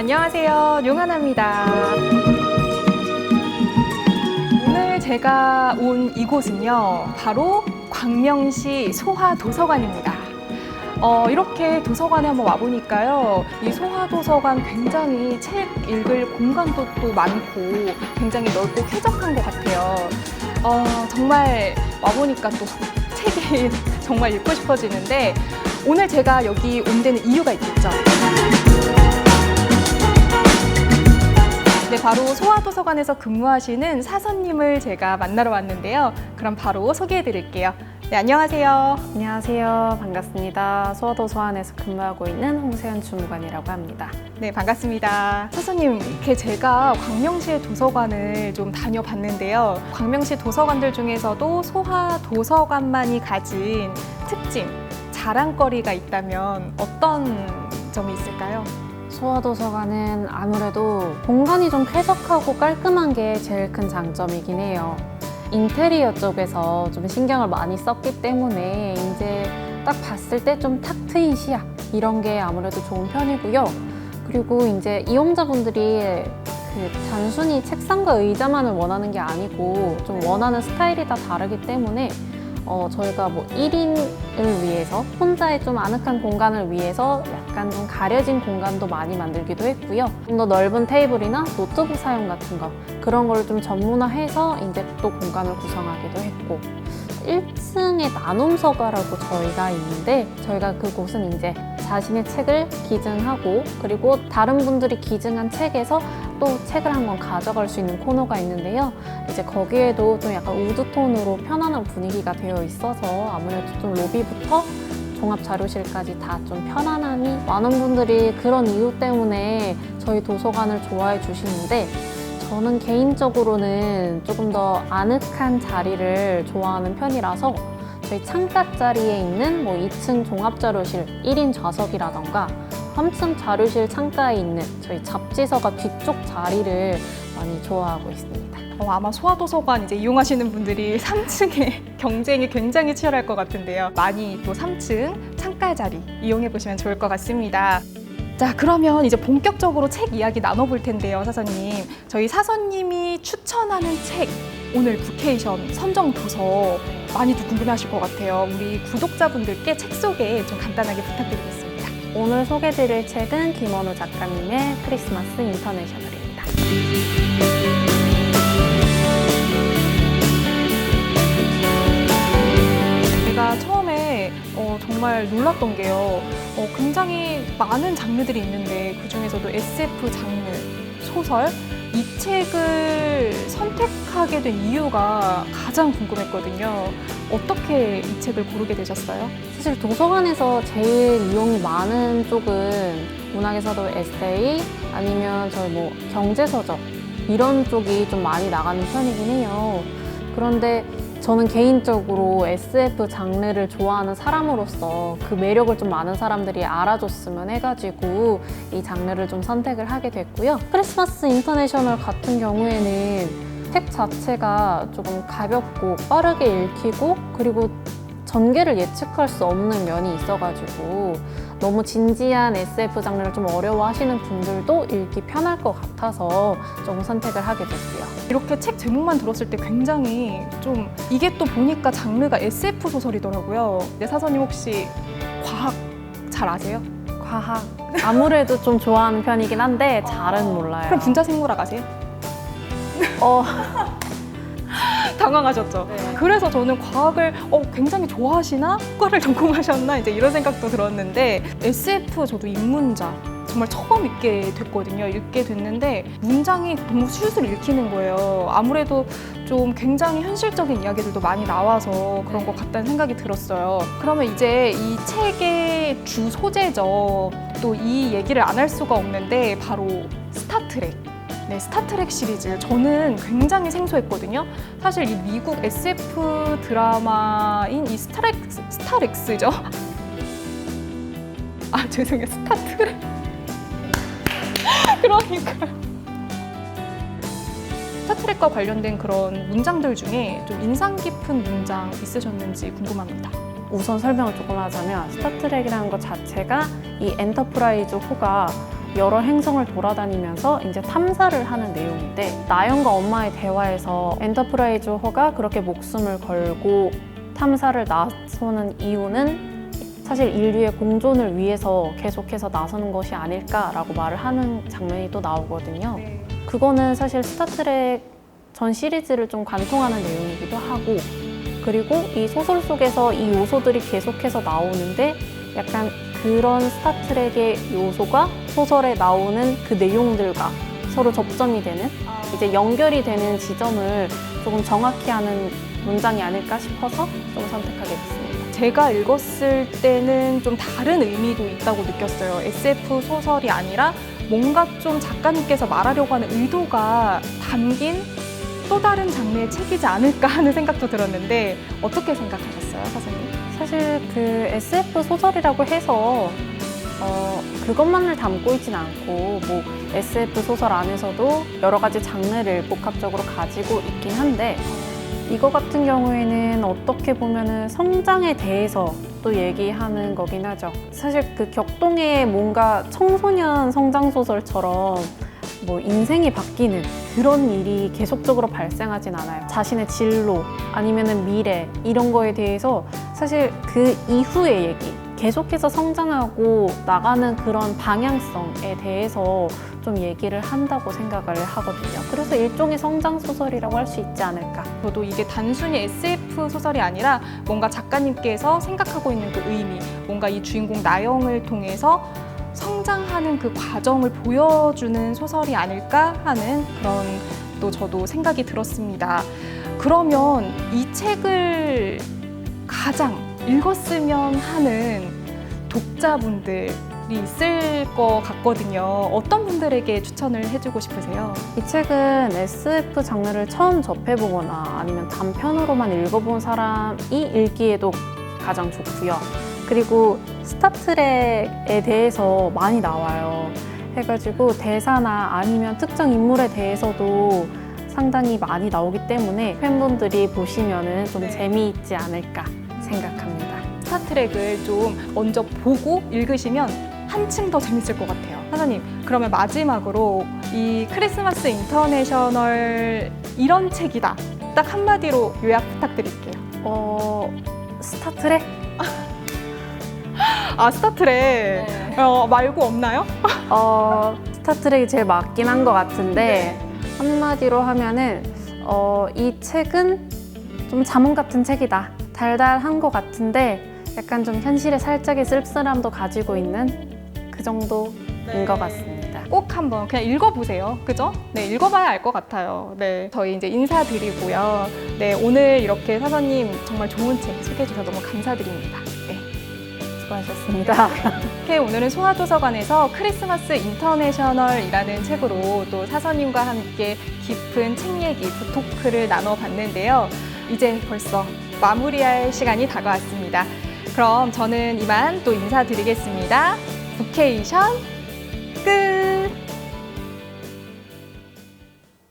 안녕하세요. 용하나입니다. 오늘 제가 온 이곳은요, 바로 광명시 소화도서관입니다. 이렇게 도서관에 한번 와보니까요, 이 소화도서관 굉장히 책 읽을 공간도 또 많고 굉장히 넓고 쾌적한 것 같아요. 정말 와보니까 또 책이 정말 읽고 싶어지는데, 오늘 제가 여기 온 데는 이유가 있겠죠. 네, 바로 소화도서관에서 근무하시는 사서님을 제가 만나러 왔는데요. 그럼 바로 소개해 드릴게요. 네, 안녕하세요. 안녕하세요. 반갑습니다. 소화도서관에서 근무하고 있는 홍세연 주무관이라고 합니다. 네, 반갑습니다. 사서님, 이렇게 제가 광명시의 도서관을 좀 다녀봤는데요. 광명시 도서관들 중에서도 소화도서관만이 가진 특징, 자랑거리가 있다면 어떤 점이 있을까요? 소화도서관은 아무래도 공간이 좀 쾌적하고 깔끔한 게 제일 큰 장점이긴 해요. 인테리어 쪽에서 좀 신경을 많이 썼기 때문에 이제 딱 봤을 때 좀 탁 트인 시야, 이런 게 아무래도 좋은 편이고요. 그리고 이제 이용자분들이 단순히 책상과 의자만을 원하는 게 아니고 좀 원하는 스타일이 다 다르기 때문에 저희가 뭐 1인을 위해서, 혼자의 좀 아늑한 공간을 위해서 약간 좀 가려진 공간도 많이 만들기도 했고요. 좀 더 넓은 테이블이나 노트북 사용 같은 거, 그런 걸 좀 전문화해서 이제 또 공간을 구성하기도 했고, 1층에 나눔서가라고 저희가 있는데, 저희가 그곳은 이제 자신의 책을 기증하고, 그리고 다른 분들이 기증한 책에서 또 책을 한 권 가져갈 수 있는 코너가 있는데요. 이제 거기에도 좀 약간 우드톤으로 편안한 분위기가 되어 있어서 아무래도 좀 로비부터 종합자료실까지 다 좀 편안함이, 많은 분들이 그런 이유 때문에 저희 도서관을 좋아해 주시는데, 저는 개인적으로는 조금 더 아늑한 자리를 좋아하는 편이라서 저희 창가 자리에 있는 뭐 2층 종합자료실 1인 좌석이라던가 3층 자료실 창가에 있는 저희 잡지서가 뒤쪽 자리를 많이 좋아하고 있습니다. 아마 소화도서관 이제 이용하시는 분들이 3층에 경쟁이 굉장히 치열할 것 같은데요. 많이 또 3층 창가 자리 이용해 보시면 좋을 것 같습니다. 자, 그러면 이제 본격적으로 책 이야기 나눠볼 텐데요, 사서님. 저희 사서님이 추천하는 책, 오늘 부케이션 선정 도서 많이도 궁금해하실 것 같아요. 우리 구독자분들께 책 소개 좀 간단하게 부탁드리겠습니다. 오늘 소개드릴 책은 김원우 작가님의 크리스마스 인터내셔널입니다. 제가 처음에 정말 놀랐던 게요. 굉장히 많은 장르들이 있는데 그중에서도 SF 장르, 소설, 이 책을 선택하게 된 이유가 가장 궁금했거든요. 어떻게 이 책을 고르게 되셨어요? 사실 도서관에서 제일 이용이 많은 쪽은 문학에서도 에세이, 아니면 저희 뭐 경제서적, 이런 쪽이 좀 많이 나가는 편이긴 해요. 그런데 저는 개인적으로 SF 장르를 좋아하는 사람으로서 그 매력을 좀 많은 사람들이 알아줬으면 해가지고 이 장르를 좀 선택을 하게 됐고요. 크리스마스 인터내셔널 같은 경우에는 책 자체가 조금 가볍고 빠르게 읽히고, 그리고 전개를 예측할 수 없는 면이 있어가지고 너무 진지한 SF 장르를 좀 어려워하시는 분들도 읽기 편할 것 같아서 좀 선택을 하게 됐고요. 이렇게 책 제목만 들었을 때 굉장히 좀, 이게 또 보니까 장르가 SF 소설이더라고요. 네, 사서님 혹시 과학 잘 아세요? 과학 아무래도 좀 좋아하는 편이긴 한데 잘은 몰라요. 그럼 분자생물학 아세요? 당황하셨죠? 네. 그래서 저는 과학을 굉장히 좋아하시나? 과를 전공하셨나? 이제 이런 생각도 들었는데, SF 저도 입문자 정말 처음 읽게 됐거든요. 읽게 됐는데 문장이 너무 술술 읽히는 거예요. 아무래도 좀 굉장히 현실적인 이야기들도 많이 나와서 그런 것 같다는 생각이 들었어요. 그러면 이제 이 책의 주 소재죠. 또 이 얘기를 안 할 수가 없는데 바로 스타트랙. 네, 스타트랙 시리즈 저는 굉장히 생소했거든요. 사실 이 미국 SF 드라마인 이 스타렉스죠? 죄송해요. 스타트랙. 그러니까요. 스타트랙과 관련된 그런 문장들 중에 좀 인상 깊은 문장 있으셨는지 궁금합니다. 우선 설명을 조금 하자면, 스타트랙이라는 것 자체가 이 엔터프라이즈 호가 여러 행성을 돌아다니면서 이제 탐사를 하는 내용인데, 나영과 엄마의 대화에서 엔터프라이즈 호가 그렇게 목숨을 걸고 탐사를 나서는 이유는 사실 인류의 공존을 위해서 계속해서 나서는 것이 아닐까라고 말을 하는 장면이 또 나오거든요. 그거는 사실 스타트랙 전 시리즈를 좀 관통하는 내용이기도 하고, 그리고 이 소설 속에서 이 요소들이 계속해서 나오는데 약간 그런 스타트랙의 요소가 소설에 나오는 그 내용들과 서로 접점이 되는, 이제 연결이 되는 지점을 조금 정확히 하는 문장이 아닐까 싶어서 좀 선택하게 됐습니다. 제가 읽었을 때는 좀 다른 의미도 있다고 느꼈어요. SF 소설이 아니라 뭔가 좀 작가님께서 말하려고 하는 의도가 담긴 또 다른 장르의 책이지 않을까 하는 생각도 들었는데 어떻게 생각하셨어요, 사장님? 사실 그 SF 소설이라고 해서 그것만을 담고 있진 않고, 뭐 SF 소설 안에서도 여러 가지 장르를 복합적으로 가지고 있긴 한데, 이거 같은 경우에는 어떻게 보면은 성장에 대해서 또 얘기하는 거긴 하죠. 사실 그 격동의 뭔가 청소년 성장 소설처럼 뭐 인생이 바뀌는 그런 일이 계속적으로 발생하진 않아요. 자신의 진로 아니면은 미래 이런 거에 대해서 사실 그 이후의 얘기, 계속해서 성장하고 나가는 그런 방향성에 대해서 좀 얘기를 한다고 생각을 하거든요. 그래서 일종의 성장 소설이라고 할 수 있지 않을까. 저도 이게 단순히 SF 소설이 아니라 뭔가 작가님께서 생각하고 있는 그 의미, 뭔가 이 주인공 나영을 통해서 성장하는 그 과정을 보여주는 소설이 아닐까 하는 그런 또 저도 생각이 들었습니다. 그러면 이 책을 가장 읽었으면 하는 독자분들이 있을 것 같거든요. 어떤 분들에게 추천을 해주고 싶으세요? 이 책은 SF 장르를 처음 접해보거나 아니면 단편으로만 읽어본 사람이 읽기에도 가장 좋고요. 그리고 스타트랙에 대해서 많이 나와요. 해가지고 대사나 아니면 특정 인물에 대해서도 상당히 많이 나오기 때문에 팬분들이 보시면은 좀 재미있지 않을까 생각합니다. 스타트랙을 좀 먼저 보고 읽으시면 한층 더 재밌을 것 같아요. 사장님, 그러면 마지막으로 이 크리스마스 인터내셔널 이런 책이다. 딱 한마디로 요약 부탁드릴게요. 스타트랙? 아, 스타트랙 말고 없나요? 스타트랙이 제일 맞긴 한 것 같은데, 한마디로 하면은 이 책은 좀 자문 같은 책이다. 달달한 것 같은데 약간 좀 현실의 살짝의 씁쓸함도 가지고 있는 그 정도인 것 같습니다. 꼭 한번 그냥 읽어보세요. 그죠? 네, 읽어봐야 알 것 같아요. 네, 저희 이제 인사드리고요. 네, 오늘 이렇게 사서님 정말 좋은 책 소개해 주셔서 너무 감사드립니다. 네. 수고하셨습니다. 이렇게 오늘은 송화도서관에서 크리스마스 인터내셔널이라는 책으로 또 사서님과 함께 깊은 책 얘기, 북토크를 나눠봤는데요. 이제 벌써 마무리할 시간이 다가왔습니다. 그럼 저는 이만 또 인사드리겠습니다. 부케이션 끝!